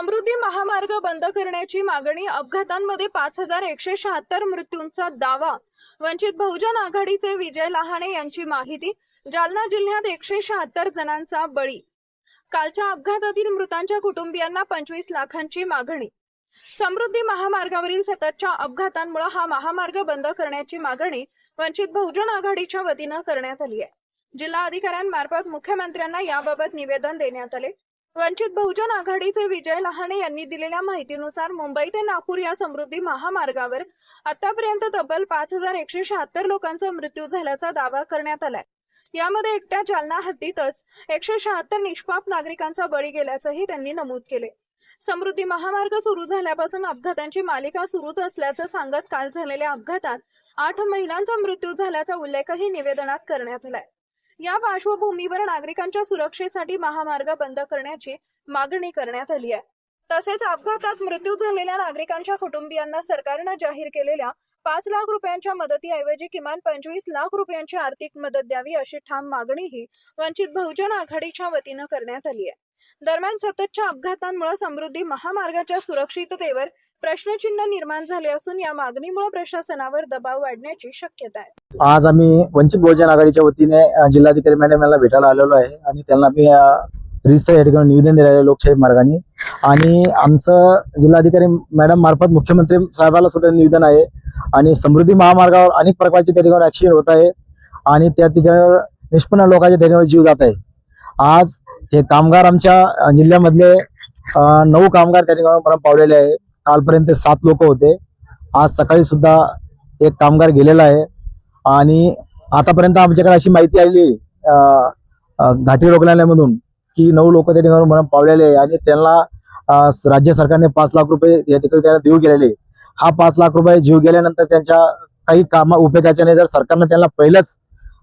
समृद्धी महामार्ग बंद करण्याची मागणी, अपघातांमध्ये 5176 मृत्यूंचा दावा, वंचित बहुजन आघाडीचे विजय लहाने यांची माहिती, जालना जिल्ह्यात 176 जणांचा बळी, कालच्या अपघातातील मृतांच्या कुटुंबियांना 25 लाखांची मागणी। समृद्धी महामार्गावरील सततच्या अपघातांमुळे हा महामार्ग बंद करण्याची मागणी वंचित बहुजन आघाडीच्या वतीने करण्यात आली आहे। जिल्हा अधिकाऱ्यांमार्फत मुख्यमंत्र्यांना याबाबत निवेदन देण्यात आले। वंचित बहुजन आघाडीचे विजय लहाने यांनी दिलेल्या माहितीनुसार मुंबई ते नागपूर या समृद्धी महामार्गावर आतापर्यंत तब्बल 5176 लोकांचा मृत्यू झाल्याचा दावा करण्यात आलाय। यामध्ये एकट्या जालना हद्दीतच 176 निष्पाप नागरिकांचा बळी गेल्याचंही त्यांनी नमूद केले। समृद्धी महामार्ग सुरू झाल्यापासून अपघातांची मालिका सुरूच असल्याचं सांगत काल झालेल्या अपघातात 8 महिलांचा मृत्यू झाल्याचा उल्लेखही निवेदनात करण्यात आलाय। या पार्श्वभूमीवर नागरिकांच्या सुरक्षेसाठी महामार्ग बंद करण्याची मागणी करण्यात आली आहे। तसेच अपघातात मृत्यू झालेल्या नागरिकांच्या कुटुंबियांना सरकारने जाहीर केलेल्या 5 लाख रुपयांच्या मदतीऐवजी किमान 25 लाख रुपयांची आर्थिक मदत द्यावी अशी ठाम मागणीही वंचित बहुजन आघाडीच्या वतीने करण्यात आली आहे। दरम्यान सततच्या अपघातांमुळे समृद्धी महामार्गाच्या सुरक्षिततेवर प्रश्नचिन्ह निर्माण झाले असून या मागणीमुळे प्रशासनावर दबाव वाढण्याची शक्यता आहे। आज आम्ही वंचित बहुजन आघाडीच्या वतीने जिल्हाधिकारी मॅडम यांना भेटायला आलेलो आहे आणि त्यांना मी रिजिस्टर या ठिकाणी निवेदन दिले आहे लोकशाही मार्गाने। आणि आमचं जिल्हाधिकारी मॅडम मार्फत मुख्यमंत्री साहेबांना सुद्धा निवेदन आहे आणि समृद्धी महामार्गावर अनेक प्रकारचे त्या ठिकाणी ऍक्सिडेंट होत आहे आणि त्या ठिकाणी निष्पन्न लोकांच्या त्या ठिकाणी जीव जात आहे। आज हे कामगार आमच्या जिल्ह्यामधले 9 कामगार त्या ठिकाणी मरण पावलेले आहे। कालपर्यंत 7 लोक होते, आज सकाळी सुद्धा एक कामगार गेलेला आहे आणि आतापर्यंत आमच्याकडे अशी माहिती आली घाटी रुग्णालयामधून की 9 लोक त्या ठिकाणी मरण पावलेले आहे आणि त्यांना राज्य सरकारने 5 लाख रुपये या ठिकाणी त्यांना देऊ गेलेले। हा 5 लाख रुपये जीव गेल्यानंतर त्यांच्या काही कामा उपयोगाच्या नाही। जर सरकारने त्यांना पहिलेच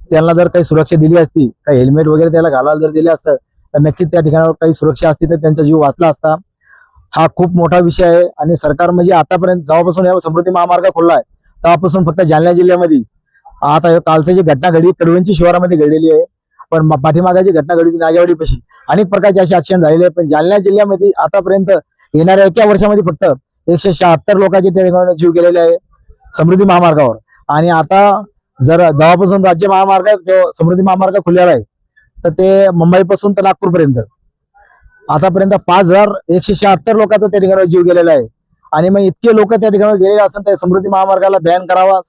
त्यांना जर काही सुरक्षा दिली असती, काही हेल्मेट वगैरे त्याला घालायला जर दिले असतं तर नक्कीच त्या ठिकाणावर काही सुरक्षा असती तर त्यांचा जीव वाचला असता। हा खूप मोठा विषय आहे आणि सरकार म्हणजे आतापर्यंत जेव्हापासून या समृद्धी महामार्ग खोलला आहे तेव्हापासून फक्त जालना जिल्ह्यामध्ये आता कालची जी घटना घडली कडवंची शिवारामध्ये घडलेली आहे, पण पाठीमागाची घटना घडली नागेवाडीपाशी अनेक प्रकारचे असे ऍक्सिडेंट झालेले आहेत। पण जालना जिल्ह्यामध्ये आतापर्यंत येणाऱ्या एका वर्षामध्ये फक्त 176 लोकांचे त्या ठिकाणी जीव गेलेले आहे समृद्धी महामार्गावर। आणि आता जर जेव्हापासून राज्य महामार्ग समृद्धी महामार्ग खुललेला आहे तर ते मुंबईपासून तर नागपूरपर्यंत आतापर्यंत 5176 लोकांचा त्या ठिकाणी जीव गेलेला आहे। आणि मग इतके लोक त्या ठिकाणी गेलेले असेल तर समृद्धी महामार्गाला बॅन करावा,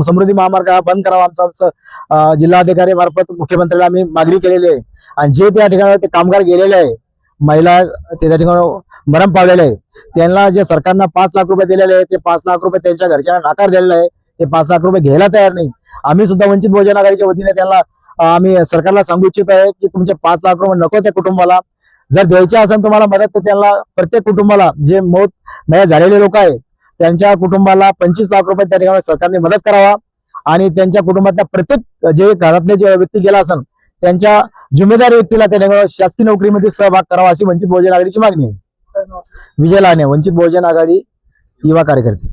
समृद्धी महामार्ग बंद करावा आमचा जिल्हाधिकारी मार्फत मुख्यमंत्र्याला आम्ही मागणी केलेली आहे। आणि जे त्या ठिकाणी ते कामगार गेलेले आहे, महिला त्या ठिकाणी मरण पावलेले आहे, त्यांना जे सरकारनं 5 लाख रुपये दिलेले आहे ते 5 लाख रुपये त्यांच्या घरच्यांना नाकार दिलेला आहे। ते 5 लाख रुपये घ्यायला तयार नाही। आम्ही सुद्धा वंचित बहुजन आघाडीच्या वतीने त्यांना आम्ही सरकारला सांगू इच्छित आहे की तुमचे 5 लाख रुपये नको त्या कुटुंबाला, जर द्यायचे असेल तुम्हाला मदत तर त्यांना प्रत्येक कुटुंबाला जे मौत झालेले लोक आहेत त्यांच्या कुटुंबाला 25 लाख रुपये त्या ठिकाणी सरकारने मदत करावा आणि त्यांच्या कुटुंबातल्या प्रत्येक जे घरातले जे व्यक्ती गेला असेल त्यांच्या जिम्मेदार व्यक्तीला त्या ठिकाणी शासकीय नोकरीमध्ये सहभाग करावा अशी वंचित बहुजन आघाडीची मागणी आहे। विजय लहाने, वंचित बहुजन आघाडी युवा कार्यकर्ते।